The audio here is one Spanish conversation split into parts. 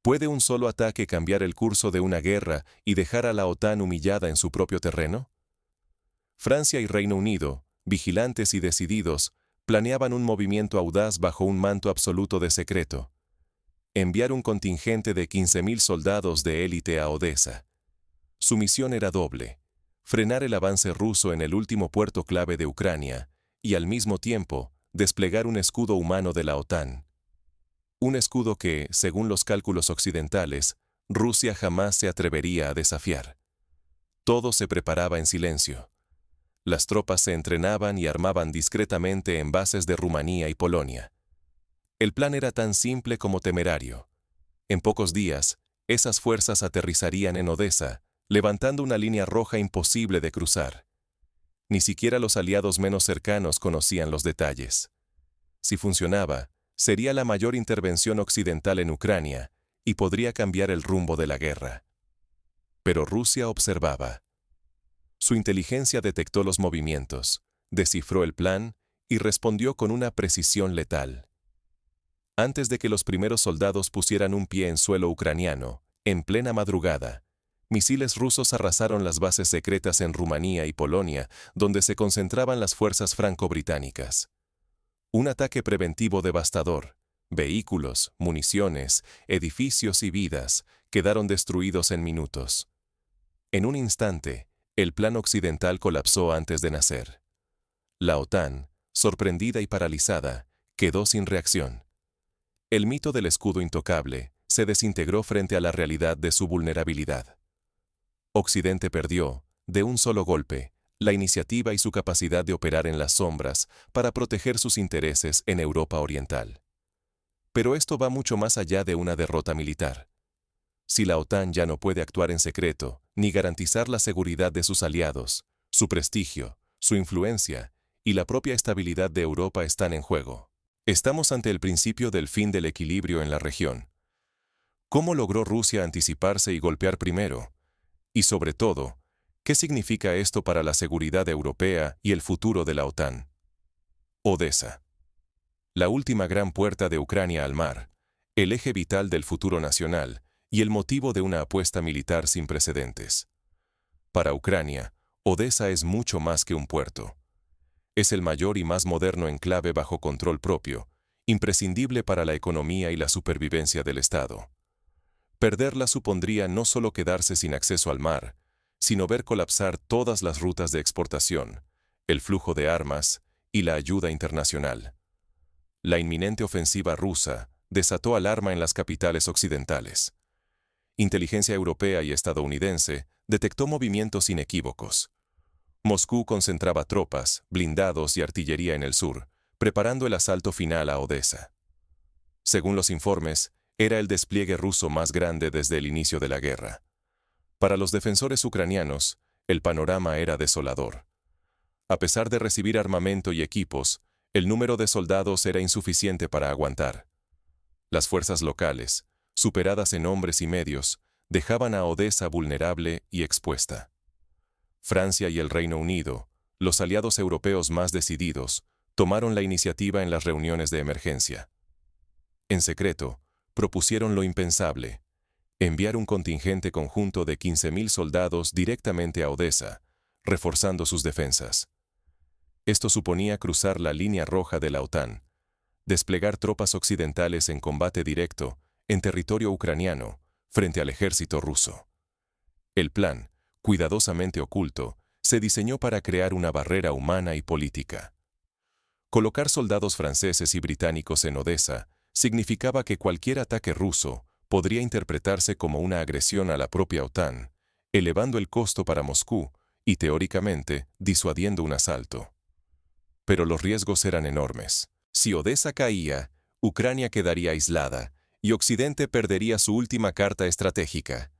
¿Puede un solo ataque cambiar el curso de una guerra y dejar a la OTAN humillada en su propio terreno? Francia y Reino Unido, vigilantes y decididos, planeaban un movimiento audaz bajo un manto absoluto de secreto. Enviar un contingente de 15.000 soldados de élite a Odesa. Su misión era doble: frenar el avance ruso en el último puerto clave de Ucrania y, al mismo tiempo, desplegar un escudo humano de la OTAN. Un escudo que, según los cálculos occidentales, Rusia jamás se atrevería a desafiar. Todo se preparaba en silencio. Las tropas se entrenaban y armaban discretamente en bases de Rumanía y Polonia. El plan era tan simple como temerario. En pocos días, esas fuerzas aterrizarían en Odesa, levantando una línea roja imposible de cruzar. Ni siquiera los aliados menos cercanos conocían los detalles. Si funcionaba, sería la mayor intervención occidental en Ucrania y podría cambiar el rumbo de la guerra. Pero Rusia observaba. Su inteligencia detectó los movimientos, descifró el plan y respondió con una precisión letal. Antes de que los primeros soldados pusieran un pie en suelo ucraniano, en plena madrugada, misiles rusos arrasaron las bases secretas en Rumanía y Polonia, donde se concentraban las fuerzas franco-británicas. Un ataque preventivo devastador. Vehículos, municiones, edificios y vidas quedaron destruidos en minutos. En un instante, el plan occidental colapsó antes de nacer. La OTAN, sorprendida y paralizada, quedó sin reacción. El mito del escudo intocable se desintegró frente a la realidad de su vulnerabilidad. Occidente perdió, de un solo golpe, la iniciativa y su capacidad de operar en las sombras para proteger sus intereses en Europa Oriental. Pero esto va mucho más allá de una derrota militar. Si la OTAN ya no puede actuar en secreto, ni garantizar la seguridad de sus aliados, su prestigio, su influencia y la propia estabilidad de Europa están en juego. Estamos ante el principio del fin del equilibrio en la región. ¿Cómo logró Rusia anticiparse y golpear primero? Y sobre todo, ¿qué significa esto para la seguridad europea y el futuro de la OTAN? Odesa. La última gran puerta de Ucrania al mar, el eje vital del futuro nacional y el motivo de una apuesta militar sin precedentes. Para Ucrania, Odesa es mucho más que un puerto. Es el mayor y más moderno enclave bajo control propio, imprescindible para la economía y la supervivencia del Estado. Perderla supondría no solo quedarse sin acceso al mar, sino ver colapsar todas las rutas de exportación, el flujo de armas y la ayuda internacional. La inminente ofensiva rusa desató alarma en las capitales occidentales. Inteligencia europea y estadounidense detectó movimientos inequívocos. Moscú concentraba tropas, blindados y artillería en el sur, preparando el asalto final a Odesa. Según los informes, era el despliegue ruso más grande desde el inicio de la guerra. Para los defensores ucranianos, el panorama era desolador. A pesar de recibir armamento y equipos, el número de soldados era insuficiente para aguantar. Las fuerzas locales, superadas en hombres y medios, dejaban a Odesa vulnerable y expuesta. Francia y el Reino Unido, los aliados europeos más decididos, tomaron la iniciativa en las reuniones de emergencia. En secreto, propusieron lo impensable: enviar un contingente conjunto de 15.000 soldados directamente a Odesa, reforzando sus defensas. Esto suponía cruzar la línea roja de la OTAN, desplegar tropas occidentales en combate directo en territorio ucraniano frente al ejército ruso. El plan, cuidadosamente oculto, se diseñó para crear una barrera humana y política. Colocar soldados franceses y británicos en Odesa significaba que cualquier ataque ruso podría interpretarse como una agresión a la propia OTAN, elevando el costo para Moscú y, teóricamente, disuadiendo un asalto. Pero los riesgos eran enormes. Si Odesa caía, Ucrania quedaría aislada y Occidente perdería su última carta estratégica.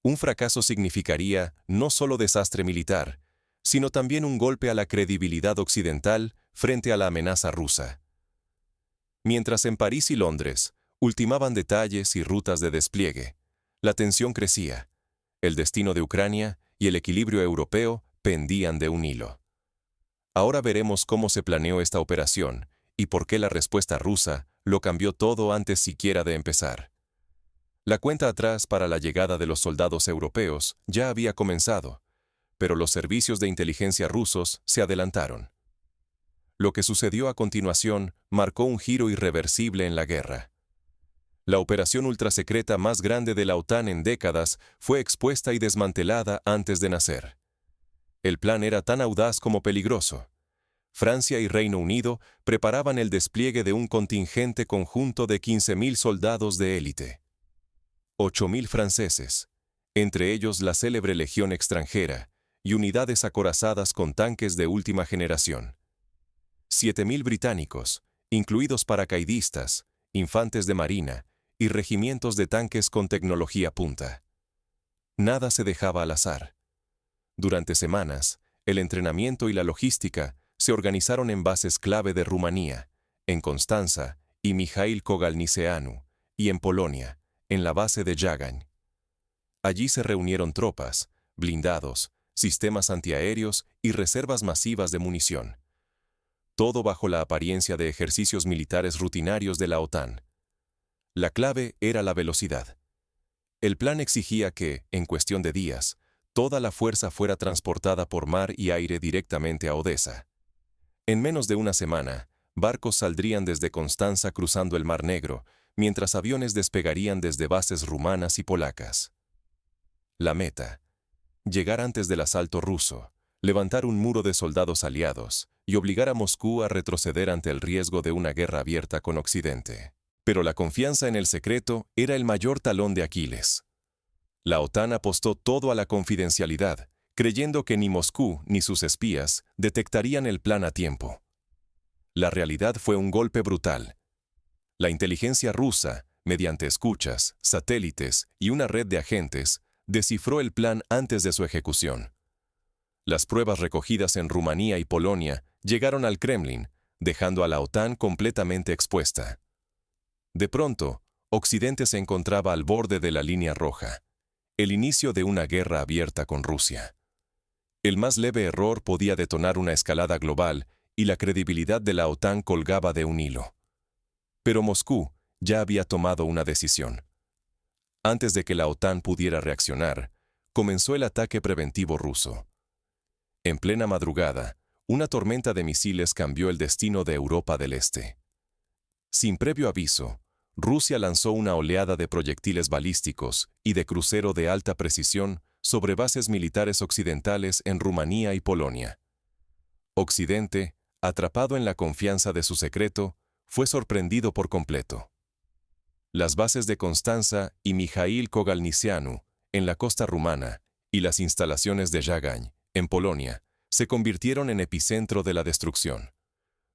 Un fracaso significaría no solo desastre militar, sino también un golpe a la credibilidad occidental frente a la amenaza rusa. Mientras en París y Londres ultimaban detalles y rutas de despliegue, la tensión crecía. El destino de Ucrania y el equilibrio europeo pendían de un hilo. Ahora veremos cómo se planeó esta operación y por qué la respuesta rusa lo cambió todo antes siquiera de empezar. La cuenta atrás para la llegada de los soldados europeos ya había comenzado, pero los servicios de inteligencia rusos se adelantaron. Lo que sucedió a continuación marcó un giro irreversible en la guerra. La operación ultrasecreta más grande de la OTAN en décadas fue expuesta y desmantelada antes de nacer. El plan era tan audaz como peligroso. Francia y Reino Unido preparaban el despliegue de un contingente conjunto de 15.000 soldados de élite. 8.000 franceses, entre ellos la célebre Legión extranjera, y unidades acorazadas con tanques de última generación. 7.000 británicos, incluidos paracaidistas, infantes de marina y regimientos de tanques con tecnología punta. Nada se dejaba al azar. Durante semanas, el entrenamiento y la logística se organizaron en bases clave de Rumanía, en Constanța y Mihail Kogalniceanu, y en Polonia, en la base de Jagań. Allí se reunieron tropas, blindados, sistemas antiaéreos y reservas masivas de munición. Todo bajo la apariencia de ejercicios militares rutinarios de la OTAN. La clave era la velocidad. El plan exigía que, en cuestión de días, toda la fuerza fuera transportada por mar y aire directamente a Odesa. En menos de una semana, barcos saldrían desde Constanța cruzando el Mar Negro, mientras aviones despegarían desde bases rumanas y polacas. La meta: llegar antes del asalto ruso, levantar un muro de soldados aliados y obligar a Moscú a retroceder ante el riesgo de una guerra abierta con Occidente. Pero la confianza en el secreto era el mayor talón de Aquiles. La OTAN apostó todo a la confidencialidad, creyendo que ni Moscú ni sus espías detectarían el plan a tiempo. La realidad fue un golpe brutal. La inteligencia rusa, mediante escuchas, satélites y una red de agentes, descifró el plan antes de su ejecución. Las pruebas recogidas en Rumanía y Polonia llegaron al Kremlin, dejando a la OTAN completamente expuesta. De pronto, Occidente se encontraba al borde de la línea roja, el inicio de una guerra abierta con Rusia. El más leve error podía detonar una escalada global y la credibilidad de la OTAN colgaba de un hilo. Pero Moscú ya había tomado una decisión. Antes de que la OTAN pudiera reaccionar, comenzó el ataque preventivo ruso. En plena madrugada, una tormenta de misiles cambió el destino de Europa del Este. Sin previo aviso, Rusia lanzó una oleada de proyectiles balísticos y de crucero de alta precisión sobre bases militares occidentales en Rumanía y Polonia. Occidente, atrapado en la confianza de su secreto, fue sorprendido por completo. Las bases de Constanța y Mihail Kogalniceanu, en la costa rumana, y las instalaciones de Jagań, en Polonia, se convirtieron en epicentro de la destrucción.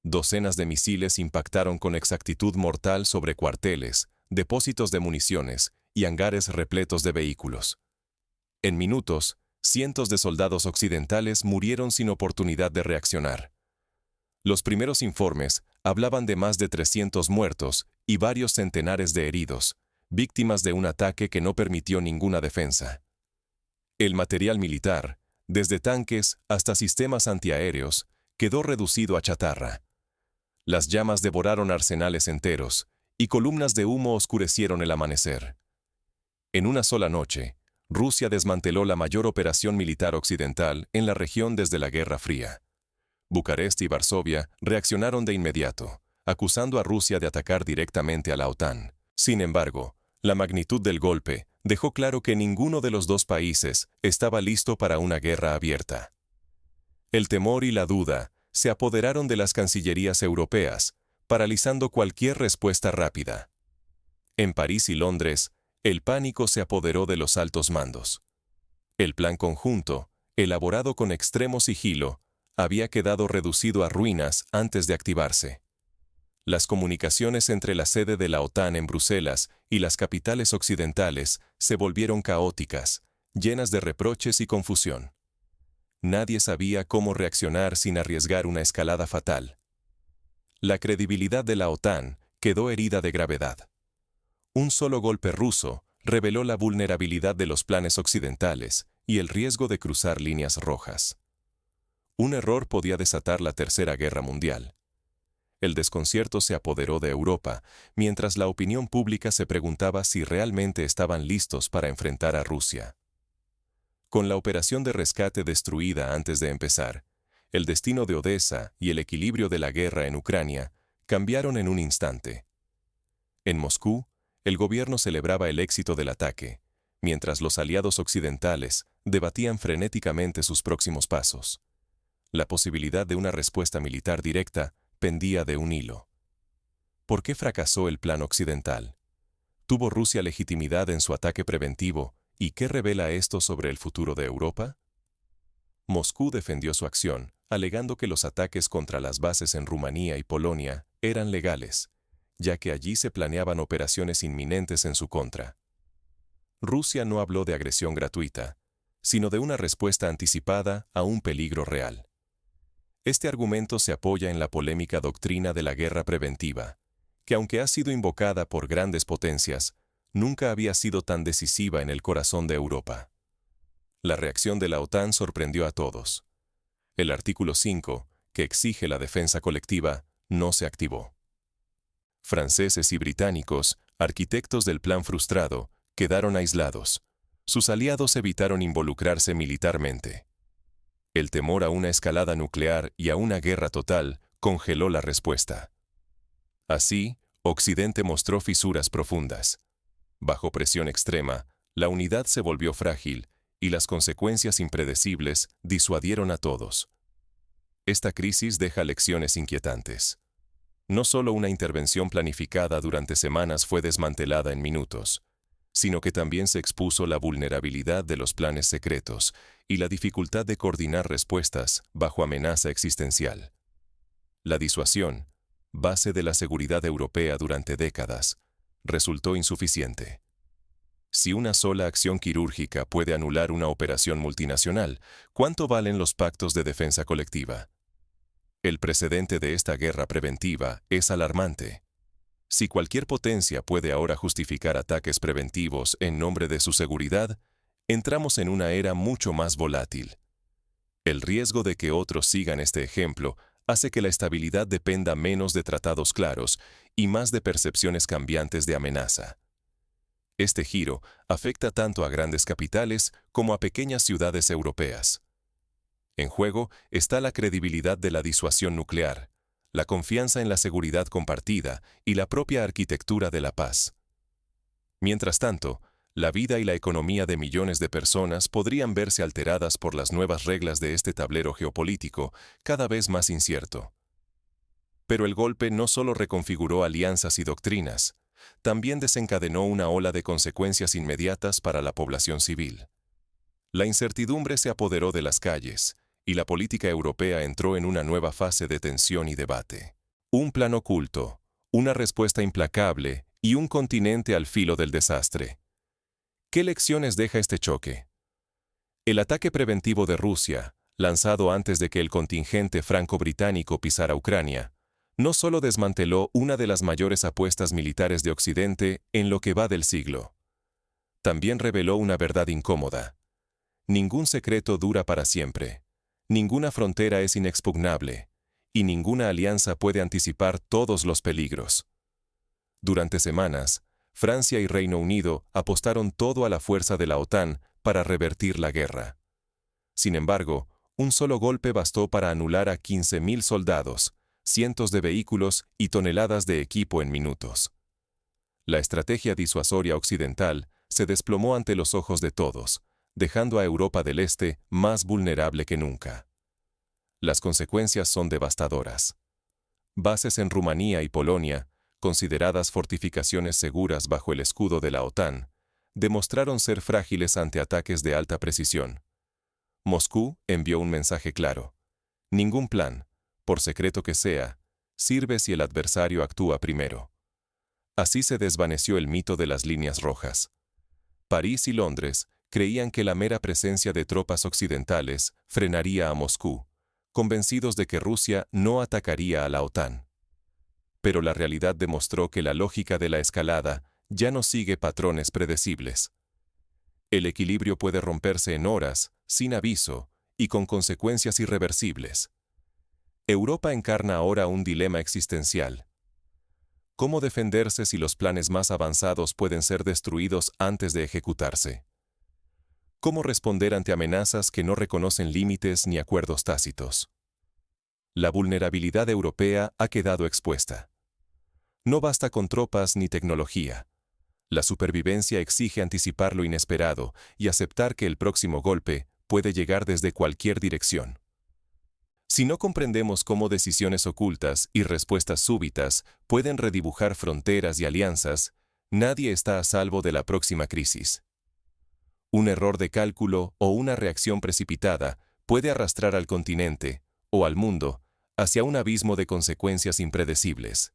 Docenas de misiles impactaron con exactitud mortal sobre cuarteles, depósitos de municiones y hangares repletos de vehículos. En minutos, cientos de soldados occidentales murieron sin oportunidad de reaccionar. Los primeros informes hablaban de más de 300 muertos y varios centenares de heridos, víctimas de un ataque que no permitió ninguna defensa. El material militar, desde tanques hasta sistemas antiaéreos, quedó reducido a chatarra. Las llamas devoraron arsenales enteros, y columnas de humo oscurecieron el amanecer. En una sola noche, Rusia desmanteló la mayor operación militar occidental en la región desde la Guerra Fría. Bucarest y Varsovia reaccionaron de inmediato, acusando a Rusia de atacar directamente a la OTAN. Sin embargo, la magnitud del golpe dejó claro que ninguno de los dos países estaba listo para una guerra abierta. El temor y la duda se apoderaron de las cancillerías europeas, paralizando cualquier respuesta rápida. En París y Londres, el pánico se apoderó de los altos mandos. El plan conjunto, elaborado con extremo sigilo, había quedado reducido a ruinas antes de activarse. Las comunicaciones entre la sede de la OTAN en Bruselas y las capitales occidentales se volvieron caóticas, llenas de reproches y confusión. Nadie sabía cómo reaccionar sin arriesgar una escalada fatal. La credibilidad de la OTAN quedó herida de gravedad. Un solo golpe ruso reveló la vulnerabilidad de los planes occidentales y el riesgo de cruzar líneas rojas. Un error podía desatar la Tercera Guerra Mundial. el desconcierto se apoderó de Europa, mientras la opinión pública se preguntaba si realmente estaban listos para enfrentar a Rusia. Con la operación de rescate destruida antes de empezar, el destino de Odessa y el equilibrio de la guerra en Ucrania cambiaron en un instante. En Moscú, el gobierno celebraba el éxito del ataque, mientras los aliados occidentales debatían frenéticamente sus próximos pasos. La posibilidad de una respuesta militar directa pendía de un hilo. ¿Por qué fracasó el plan occidental? ¿Tuvo Rusia legitimidad en su ataque preventivo? ¿Y qué revela esto sobre el futuro de Europa? Moscú defendió su acción, alegando que los ataques contra las bases en Rumanía y Polonia eran legales, ya que allí se planeaban operaciones inminentes en su contra. Rusia no habló de agresión gratuita, sino de una respuesta anticipada a un peligro real. Este argumento se apoya en la polémica doctrina de la guerra preventiva, que aunque ha sido invocada por grandes potencias, nunca había sido tan decisiva en el corazón de Europa. La reacción de la OTAN sorprendió a todos. El artículo 5, que exige la defensa colectiva, no se activó. Franceses y británicos, arquitectos del plan frustrado, quedaron aislados. Sus aliados evitaron involucrarse militarmente. El temor a una escalada nuclear y a una guerra total congeló la respuesta. Así, Occidente mostró fisuras profundas. Bajo presión extrema, la unidad se volvió frágil y las consecuencias impredecibles disuadieron a todos. Esta crisis deja lecciones inquietantes. No solo una intervención planificada durante semanas fue desmantelada en minutos, sino que también se expuso la vulnerabilidad de los planes secretos y la dificultad de coordinar respuestas bajo amenaza existencial. La disuasión, base de la seguridad europea durante décadas, resultó insuficiente. Si una sola acción quirúrgica puede anular una operación multinacional, ¿cuánto valen los pactos de defensa colectiva? El precedente de esta guerra preventiva es alarmante. Si cualquier potencia puede ahora justificar ataques preventivos en nombre de su seguridad, entramos en una era mucho más volátil. El riesgo de que otros sigan este ejemplo hace que la estabilidad dependa menos de tratados claros y más de percepciones cambiantes de amenaza. Este giro afecta tanto a grandes capitales como a pequeñas ciudades europeas. En juego está la credibilidad de la disuasión nuclear, la confianza en la seguridad compartida y la propia arquitectura de la paz. Mientras tanto, la vida y la economía de millones de personas podrían verse alteradas por las nuevas reglas de este tablero geopolítico, cada vez más incierto. Pero el golpe no solo reconfiguró alianzas y doctrinas, también desencadenó una ola de consecuencias inmediatas para la población civil. La incertidumbre se apoderó de las calles, y la política europea entró en una nueva fase de tensión y debate. Un plan oculto, una respuesta implacable y un continente al filo del desastre. ¿Qué lecciones deja este choque? El ataque preventivo de Rusia, lanzado antes de que el contingente franco-británico pisara Ucrania, no solo desmanteló una de las mayores apuestas militares de Occidente en lo que va del siglo. También reveló una verdad incómoda. Ningún secreto dura para siempre. Ninguna frontera es inexpugnable, y ninguna alianza puede anticipar todos los peligros. Durante semanas, Francia y Reino Unido apostaron todo a la fuerza de la OTAN para revertir la guerra. Sin embargo, un solo golpe bastó para anular a 15.000 soldados, cientos de vehículos y toneladas de equipo en minutos. La estrategia disuasoria occidental se desplomó ante los ojos de todos, dejando a Europa del Este más vulnerable que nunca. Las consecuencias son devastadoras. Bases en Rumanía y Polonia, consideradas fortificaciones seguras bajo el escudo de la OTAN, demostraron ser frágiles ante ataques de alta precisión. Moscú envió un mensaje claro. Ningún plan, por secreto que sea, sirve si el adversario actúa primero. Así se desvaneció el mito de las líneas rojas. París y Londres creían que la mera presencia de tropas occidentales frenaría a Moscú, convencidos de que Rusia no atacaría a la OTAN. Pero la realidad demostró que la lógica de la escalada ya no sigue patrones predecibles. El equilibrio puede romperse en horas, sin aviso, y con consecuencias irreversibles. Europa encarna ahora un dilema existencial. ¿Cómo defenderse si los planes más avanzados pueden ser destruidos antes de ejecutarse? ¿Cómo responder ante amenazas que no reconocen límites ni acuerdos tácitos? La vulnerabilidad europea ha quedado expuesta. No basta con tropas ni tecnología. La supervivencia exige anticipar lo inesperado y aceptar que el próximo golpe puede llegar desde cualquier dirección. Si no comprendemos cómo decisiones ocultas y respuestas súbitas pueden redibujar fronteras y alianzas, nadie está a salvo de la próxima crisis. Un error de cálculo o una reacción precipitada puede arrastrar al continente, o al mundo, hacia un abismo de consecuencias impredecibles.